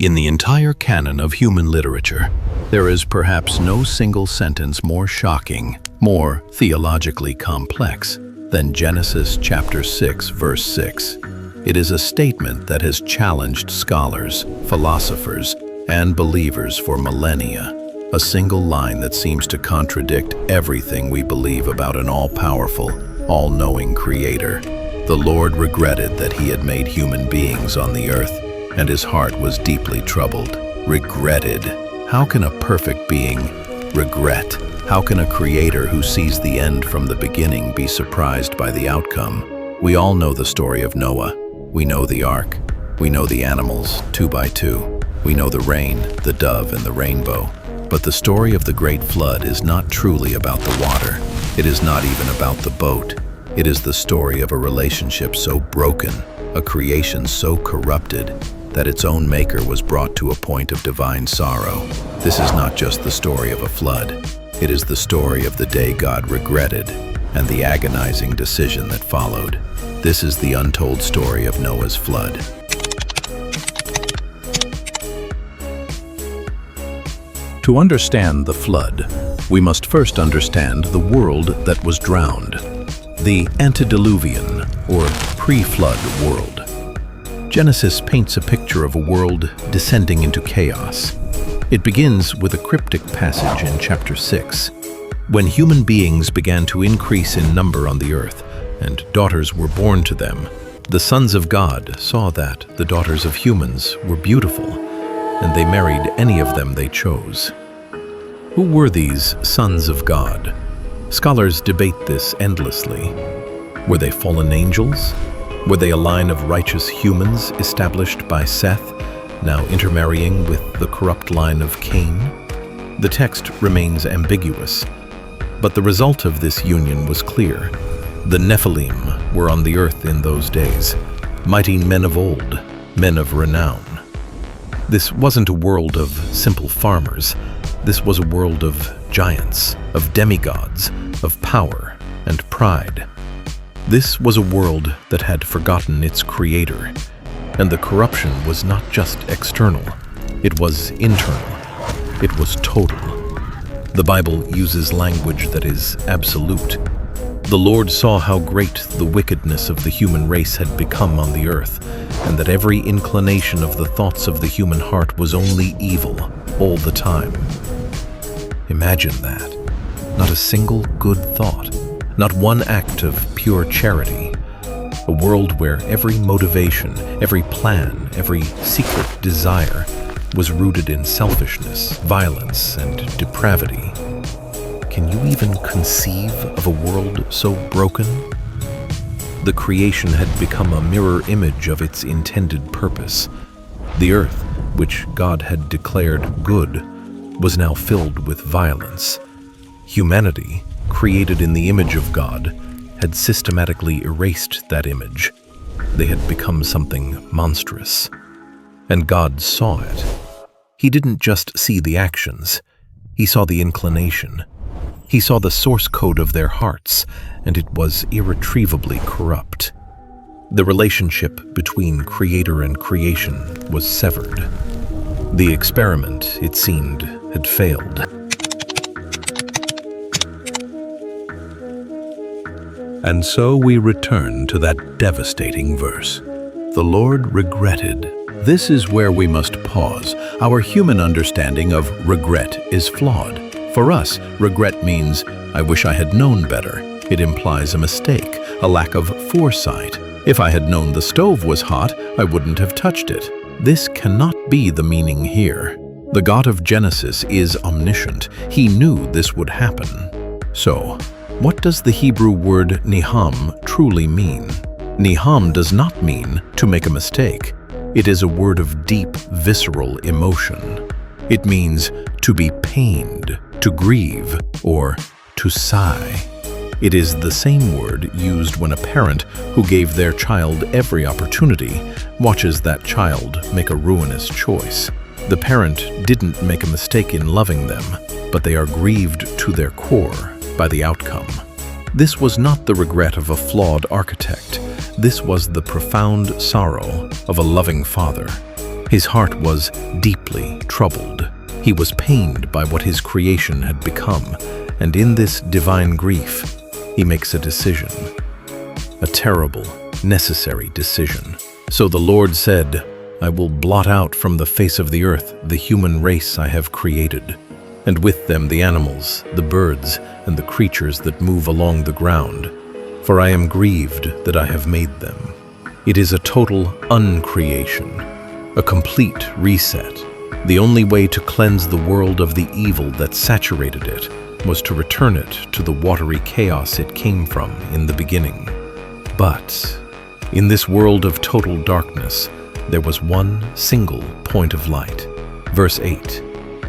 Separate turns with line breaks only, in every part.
In the entire canon of human literature, there is perhaps no single sentence more shocking, more theologically complex than Genesis chapter 6, verse 6. It is a statement that has challenged scholars, philosophers, and believers for millennia. A single line that seems to contradict everything we believe about an all-powerful, all-knowing Creator. The Lord regretted that He had made human beings on the earth, and His heart was deeply troubled. Regretted. How can a perfect being regret? How can a Creator who sees the end from the beginning be surprised by the outcome? We all know the story of Noah. We know the ark. We know the animals, 2 by 2. We know the rain, the dove, and the rainbow. But the story of the great flood is not truly about the water. It is not even about the boat. It is the story of a relationship so broken, a creation so corrupted, that its own maker was brought to a point of divine sorrow. This is not just the story of a flood. It is the story of the day God regretted and the agonizing decision that followed. This is the untold story of Noah's flood. To understand the flood, we must first understand the world that was drowned, the antediluvian or pre-flood world. Genesis paints a picture of a world descending into chaos. It begins with a cryptic passage in chapter 6, when human beings began to increase in number on the earth, and daughters were born to them. The sons of God saw that the daughters of humans were beautiful, and they married any of them they chose. Who were these sons of God? Scholars debate this endlessly. Were they fallen angels? Were they a line of righteous humans established by Seth, now intermarrying with the corrupt line of Cain? The text remains ambiguous, but the result of this union was clear. The Nephilim were on the earth in those days, mighty men of old, men of renown. This wasn't a world of simple farmers. This was a world of giants, of demigods, of power and pride. This was a world that had forgotten its Creator, and the corruption was not just external, it was internal, it was total. The Bible uses language that is absolute. The Lord saw how great the wickedness of the human race had become on the earth, and that every inclination of the thoughts of the human heart was only evil all the time. Imagine that. Not a single good thought, not one act of pure charity. A world where every motivation, every plan, every secret desire was rooted in selfishness, violence, and depravity. Can you even conceive of a world so broken? The creation had become a mirror image of its intended purpose. The earth, which God had declared good, was now filled with violence. Humanity, created in the image of God, had systematically erased that image. They had become something monstrous. And God saw it. He didn't just see the actions. He saw the inclination. He saw the source code of their hearts, and it was irretrievably corrupt. The relationship between Creator and creation was severed. The experiment, it seemed, had failed. And so we return to that devastating verse. The Lord regretted. This is where we must pause. Our human understanding of regret is flawed. For us, regret means, I wish I had known better. It implies a mistake, a lack of foresight. If I had known the stove was hot, I wouldn't have touched it. This cannot be the meaning here. The God of Genesis is omniscient. He knew this would happen. So, what does the Hebrew word niham truly mean? Niham does not mean to make a mistake. It is a word of deep, visceral emotion. It means to be pained, to grieve, or to sigh. It is the same word used when a parent who gave their child every opportunity watches that child make a ruinous choice. The parent didn't make a mistake in loving them, but they are grieved to their core by the outcome. This was not the regret of a flawed architect. This was the profound sorrow of a loving father. His heart was deeply troubled. He was pained by what his creation had become, and in this divine grief, he makes a decision. A terrible, necessary decision. So the Lord said, "I will blot out from the face of the earth the human race I have created, and with them the animals, the birds, and the creatures that move along the ground, for I am grieved that I have made them." It is a total uncreation, a complete reset. The only way to cleanse the world of the evil that saturated it was to return it to the watery chaos it came from in the beginning. But in this world of total darkness, there was one single point of light. Verse 8,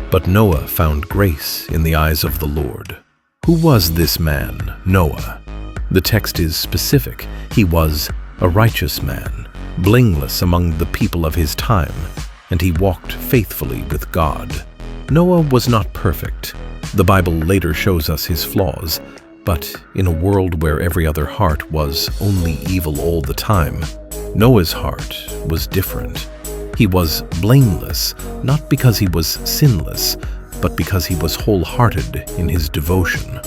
"But Noah found grace in the eyes of the Lord." Who was this man, Noah? The text is specific. He was a righteous man, blameless among the people of his time, and he walked faithfully with God. Noah was not perfect. The Bible later shows us his flaws, but in a world where every other heart was only evil all the time, Noah's heart was different. He was blameless, not because he was sinless, but because he was wholehearted in his devotion.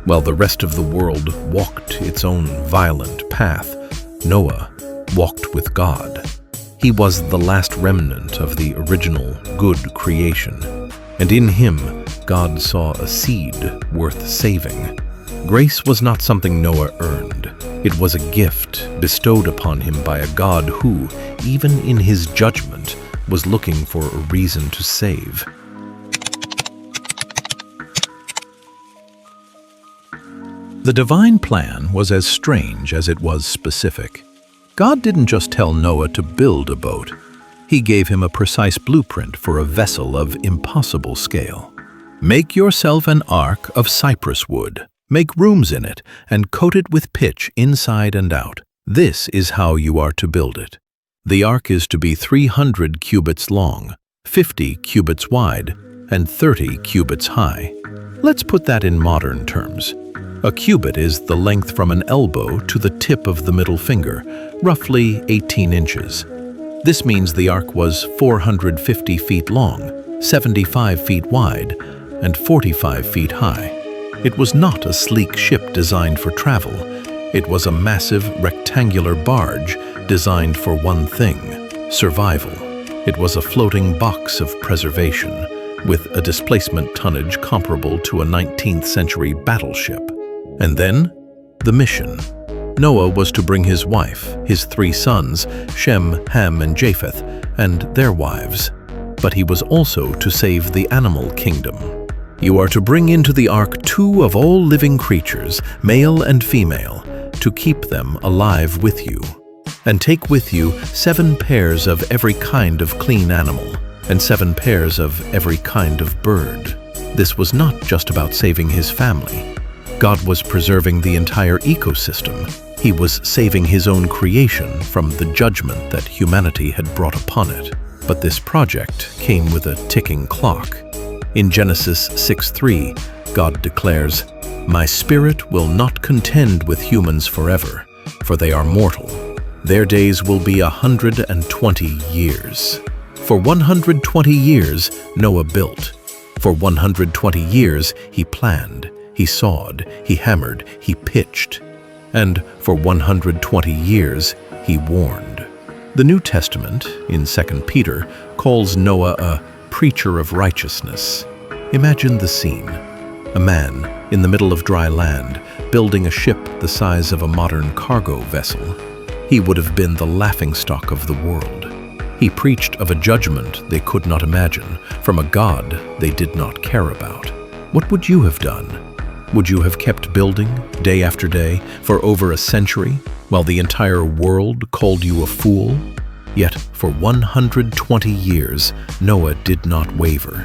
While the rest of the world walked its own violent path, Noah walked with God. He was the last remnant of the original good creation, and in him, God saw a seed worth saving. Grace was not something Noah earned. It was a gift bestowed upon him by a God who, even in his judgment, was looking for a reason to save. The divine plan was as strange as it was specific. God didn't just tell Noah to build a boat. He gave him a precise blueprint for a vessel of impossible scale. "Make yourself an ark of cypress wood. Make rooms in it, and coat it with pitch inside and out. This is how you are to build it. The ark is to be 300 cubits long, 50 cubits wide, and 30 cubits high." Let's put that in modern terms. A cubit is the length from an elbow to the tip of the middle finger, roughly 18 inches. This means the ark was 450 feet long, 75 feet wide, and 45 feet high. It was not a sleek ship designed for travel. It was a massive rectangular barge designed for one thing: survival. It was a floating box of preservation, with a displacement tonnage comparable to a 19th century battleship. And then, the mission. Noah was to bring his wife, his 3 sons, Shem, Ham, and Japheth, and their wives. But he was also to save the animal kingdom. "You are to bring into the ark 2 of all living creatures, male and female, to keep them alive with you. And take with you 7 pairs of every kind of clean animal, and 7 pairs of every kind of bird." This was not just about saving his family. God was preserving the entire ecosystem. He was saving his own creation from the judgment that humanity had brought upon it. But this project came with a ticking clock. In Genesis 6:3, God declares, "My spirit will not contend with humans forever, for they are mortal. Their days will be 120 years." For 120 years, Noah built. For 120 years, he planned, he sawed, he hammered, he pitched. And for 120 years, he warned. The New Testament, in 2 Peter, calls Noah a preacher of righteousness. Imagine the scene. A man in the middle of dry land, building a ship the size of a modern cargo vessel. He would have been the laughingstock of the world. He preached of a judgment they could not imagine, from a God they did not care about. What would you have done? Would you have kept building, day after day, for over a century, while the entire world called you a fool? Yet, for 120 years, Noah did not waver.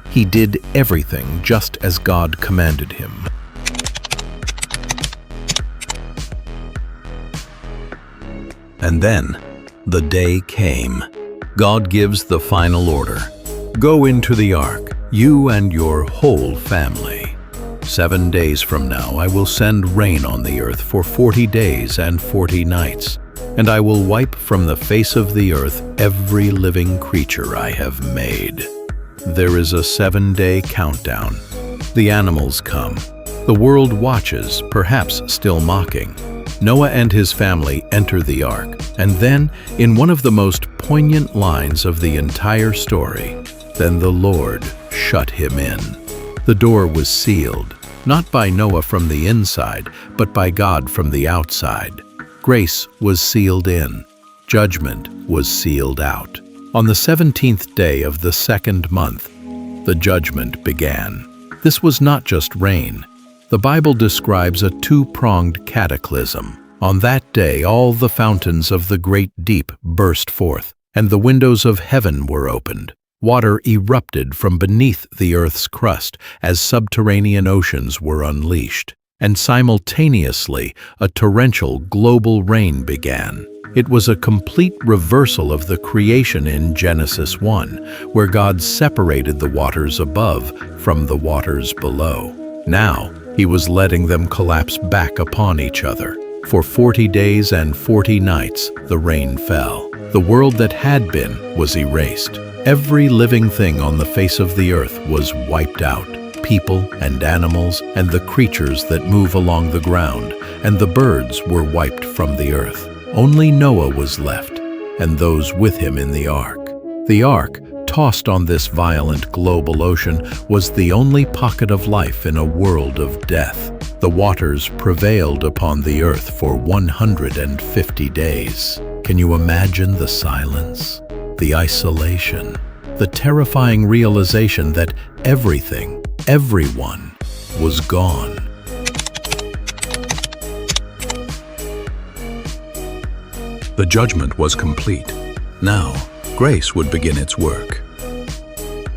He did everything just as God commanded him. And then, the day came. God gives the final order. "Go into the ark, you and your whole family. 7 days from now I will send rain on the earth for 40 days and 40 nights, and I will wipe from the face of the earth every living creature I have made. There is a 7-day countdown. The animals come. The world watches, perhaps still mocking. Noah and his family enter the ark, and then, in one of the most poignant lines of the entire story, then the Lord shut him in. The door was sealed, not by Noah from the inside, but by God from the outside. Grace was sealed in. Judgment was sealed out. On the 17th day of the 2nd month, the judgment began. This was not just rain. The Bible describes a two-pronged cataclysm. On that day, all the fountains of the great deep burst forth, and the windows of heaven were opened. Water erupted from beneath the earth's crust as subterranean oceans were unleashed. And simultaneously, a torrential global rain began. It was a complete reversal of the creation in Genesis 1, where God separated the waters above from the waters below. Now, He was letting them collapse back upon each other. For 40 days and 40 nights, the rain fell. The world that had been was erased. Every living thing on the face of the earth was wiped out. People and animals and the creatures that move along the ground, and the birds were wiped from the earth. Only Noah was left, and those with him in the ark. The ark, tossed on this violent global ocean, was the only pocket of life in a world of death. The waters prevailed upon the earth for 150 days. Can you imagine the silence, the isolation, the terrifying realization that everything, everyone, was gone? The judgment was complete. Now, grace would begin its work.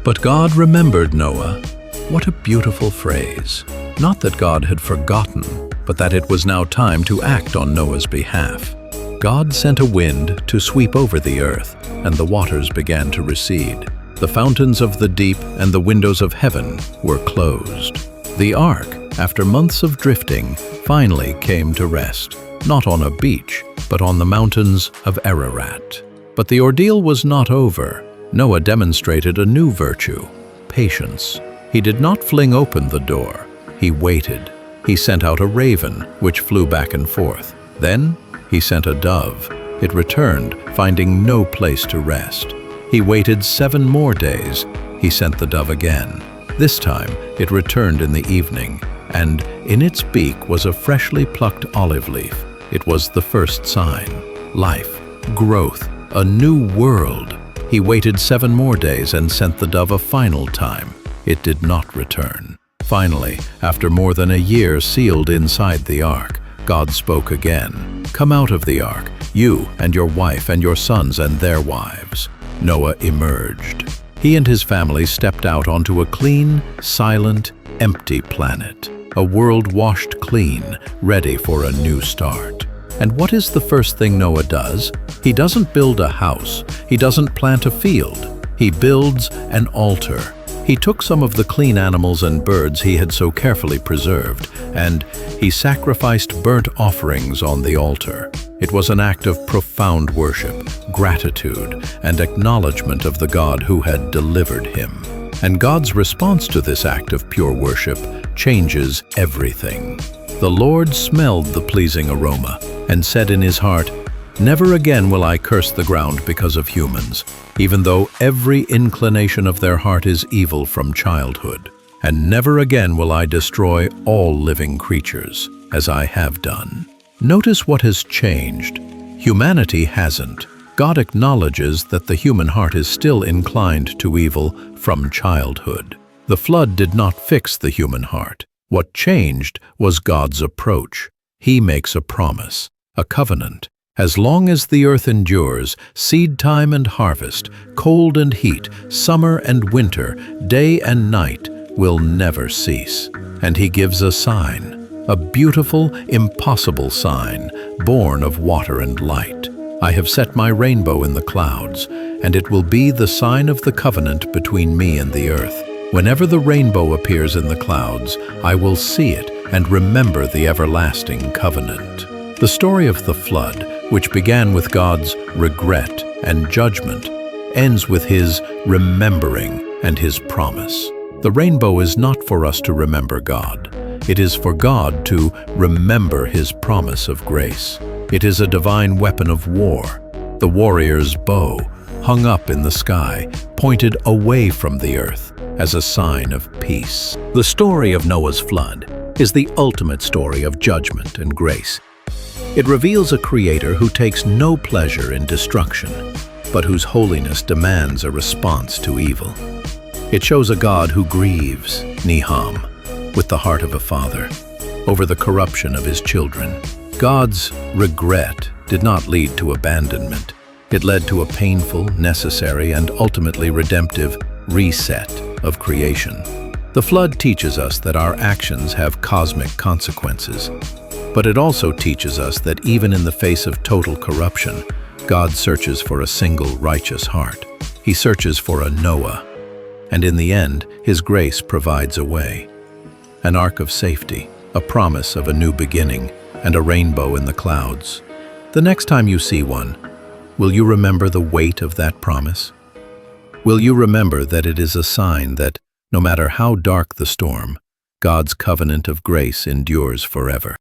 But God remembered Noah. What a beautiful phrase. Not that God had forgotten, but that it was now time to act on Noah's behalf. God sent a wind to sweep over the earth, and the waters began to recede. The fountains of the deep and the windows of heaven were closed. The ark, after months of drifting, finally came to rest, not on a beach, but on the mountains of Ararat. But the ordeal was not over. Noah demonstrated a new virtue, patience. He did not fling open the door. He waited. He sent out a raven, which flew back and forth. Then he sent a dove. It returned, finding no place to rest. He waited 7 more days. He sent the dove again. This time it returned in the evening, and in its beak was a freshly plucked olive leaf. It was the first sign. Life, growth, a new world. He waited 7 more days and sent the dove a final time. It did not return. Finally, after more than a year sealed inside the ark, God spoke again. "Come out of the ark, you and your wife and your sons and their wives." Noah emerged. He and his family stepped out onto a clean, silent, empty planet. A world washed clean, ready for a new start. And what is the first thing Noah does? He doesn't build a house. He doesn't plant a field. He builds an altar. He took some of the clean animals and birds he had so carefully preserved, and he sacrificed burnt offerings on the altar. It was an act of profound worship, gratitude, and acknowledgement of the God who had delivered him. And God's response to this act of pure worship changes everything. The Lord smelled the pleasing aroma and said in his heart, "Never again will I curse the ground because of humans, even though every inclination of their heart is evil from childhood. And never again will I destroy all living creatures, as I have done." Notice what has changed. Humanity hasn't. God acknowledges that the human heart is still inclined to evil from childhood. The flood did not fix the human heart. What changed was God's approach. He makes a promise, a covenant. As long as the earth endures, seed time and harvest, cold and heat, summer and winter, day and night will never cease. And he gives a sign, a beautiful, impossible sign, born of water and light. "I have set my rainbow in the clouds, and it will be the sign of the covenant between me and the earth. Whenever the rainbow appears in the clouds, I will see it and remember the everlasting covenant." The story of the flood, which began with God's regret and judgment, ends with His remembering and His promise. The rainbow is not for us to remember God. It is for God to remember His promise of grace. It is a divine weapon of war. The warrior's bow, hung up in the sky, pointed away from the earth as a sign of peace. The story of Noah's flood is the ultimate story of judgment and grace. It reveals a creator who takes no pleasure in destruction, but whose holiness demands a response to evil. It shows a God who grieves, Niham, with the heart of a father, over the corruption of his children. God's regret did not lead to abandonment. It led to a painful, necessary, and ultimately redemptive reset of creation. The flood teaches us that our actions have cosmic consequences, but it also teaches us that even in the face of total corruption, God searches for a single righteous heart. He searches for a Noah, and in the end, His grace provides a way. An ark of safety, a promise of a new beginning, and a rainbow in the clouds. The next time you see one, will you remember the weight of that promise? Will you remember that it is a sign that, no matter how dark the storm, God's covenant of grace endures forever?